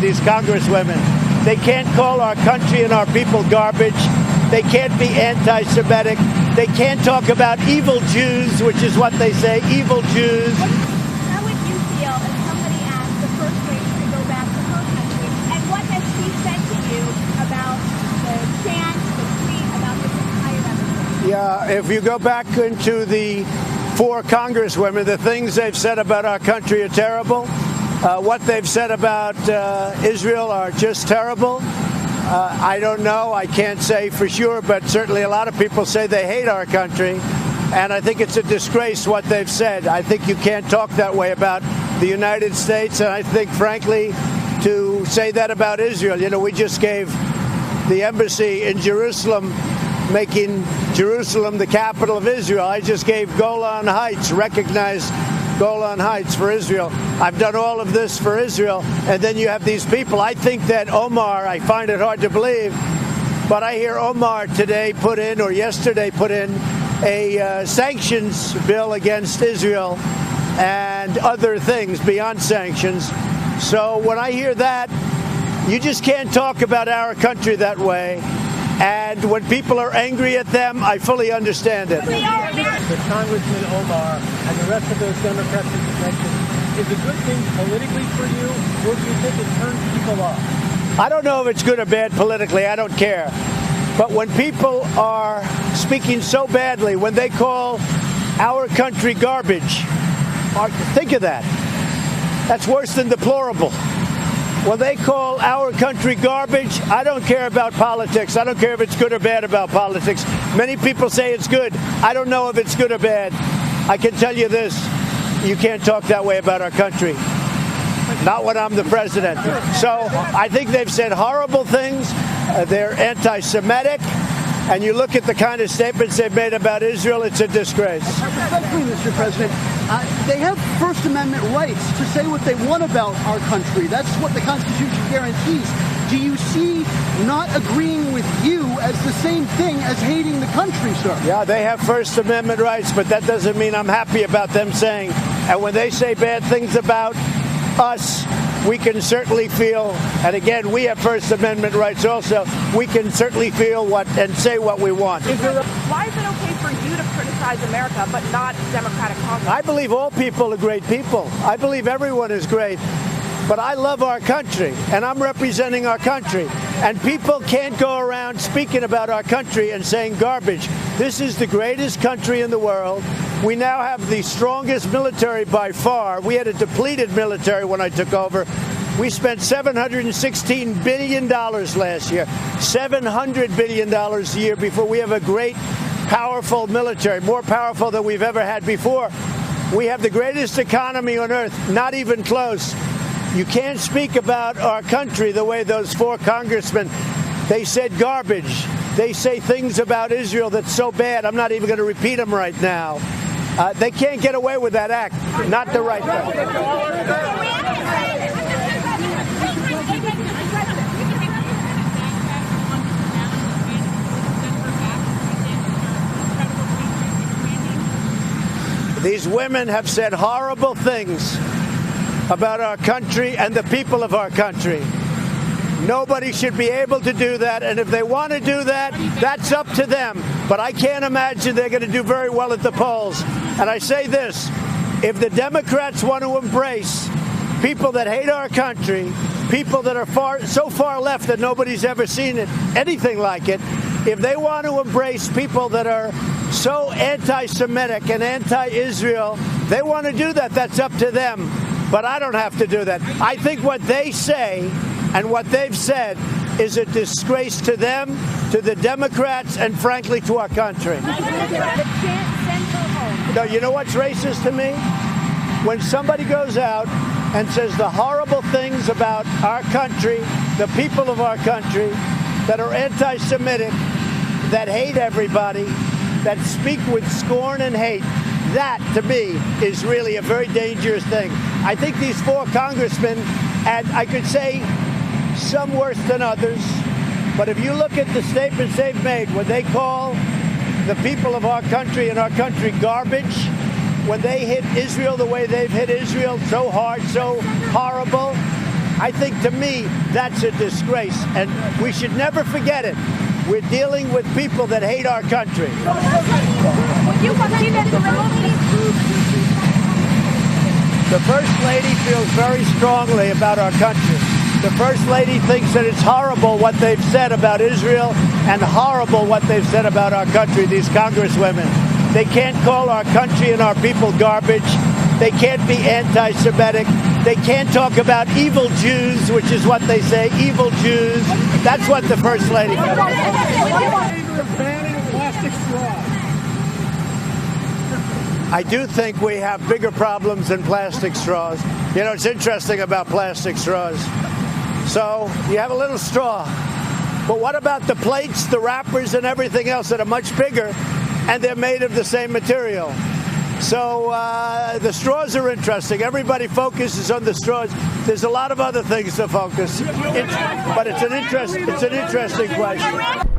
these congresswomen. They can't call our country and our people garbage. They can't be anti-Semitic. They can't talk about evil Jews, which is what they say, evil Jews. How would you feel if somebody asked the first lady to go back to her country? And what has she said to you about the chant, the tweet, about this entire episode? Yeah, if you go back into the 4 congresswomen, the things they've said about our country are terrible. What they've said about Israel are just terrible. I don't know. I can't say for sure, but certainly a lot of people say they hate our country. And I think it's a disgrace what they've said. I think you can't talk that way about the United States. And I think, frankly, to say that about Israel, you know, we just gave the embassy in Jerusalem, making Jerusalem the capital of Israel. I just gave Golan Heights, recognized Golan Heights for Israel. I've done all of this for Israel. And then you have these people. I think that Omar, I find it hard to believe, but I hear Omar today put in, or yesterday put in, a sanctions bill against Israel and other things beyond sanctions. So when I hear that, you just can't talk about our country that way. And when people are angry at them, I fully understand it. The Congressman Omar and the rest of those Democrats that you mentioned, is a good thing politically for you, or do you think it turns people off? I don't know if it's good or bad politically. I don't care. But when people are speaking so badly, when they call our country garbage, think of that. That's worse than deplorable. When they call our country garbage, I don't care about politics. I don't care if it's good or bad about politics. Many people say it's good. I don't know if it's good or bad. I can tell you this, you can't talk that way about our country. Not when I'm the president. So I think they've said horrible things. They're anti-Semitic. And you look at the kind of statements they've made about Israel, it's a disgrace. Respectfully, Mr. President, they have First Amendment rights to say what they want about our country. That's what the Constitution guarantees. Do you see not agreeing with you as the same thing as hating the country, sir? Yeah, they have First Amendment rights, but that doesn't mean I'm happy about them saying. And when they say bad things about us, we can certainly feel, and again, we have First Amendment rights also, we can certainly feel what and say what we want. Why is it okay for you to criticize America but not Democratic Congress? I believe all people are great people. I believe everyone is great. But I love our country, and I'm representing our country. And people can't go around speaking about our country and saying garbage. This is the greatest country in the world. We now have the strongest military by far. We had a depleted military when I took over. We spent $716 billion last year, $700 billion a year before. We have a great, powerful military, more powerful than we've ever had before. We have the greatest economy on earth, not even close. You can't speak about our country the way those 4 congressmen, they said garbage. They say things about Israel that's so bad, I'm not even going to repeat them right now. They can't get away with that act, not the right way. These women have said horrible things about our country and the people of our country. Nobody should be able to do that, and if they want to do that, that's up to them. But I can't imagine they're going to do very well at the polls. And I say this, if the Democrats want to embrace people that hate our country, people that are so far left that nobody's ever seen anything like it, if they want to embrace people that are so anti-Semitic and anti-Israel, they want to do that, that's up to them. But I don't have to do that. I think what they say and what they've said is a disgrace to them, to the Democrats, and frankly to our country. No, you know what's racist to me? When somebody goes out and says the horrible things about our country, the people of our country, that are anti-Semitic, that hate everybody, that speak with scorn and hate, that, to me, is really a very dangerous thing. I think these 4 congressmen, and I could say some worse than others, but if you look at the statements they've made, when they call the people of our country and our country garbage, when they hit Israel the way they've hit Israel, so hard, so horrible, I think, to me, that's a disgrace, and we should never forget it. We're dealing with people that hate our country. Would you consider to remove The First Lady feels very strongly about our country. The First Lady thinks that it's horrible what they've said about Israel and horrible what they've said about our country, these congresswomen. They can't call our country and our people garbage. They can't be anti-Semitic. They can't talk about evil Jews, which is what they say, evil Jews. That's what the First Lady does. Banning plastic straws. I do think we have bigger problems than plastic straws. You know, it's interesting about plastic straws. So you have a little straw. But what about the plates, the wrappers, and everything else that are much bigger, and they're made of the same material? So the straws are interesting. Everybody focuses on the straws. There's a lot of other things to focus. But it's an interesting question.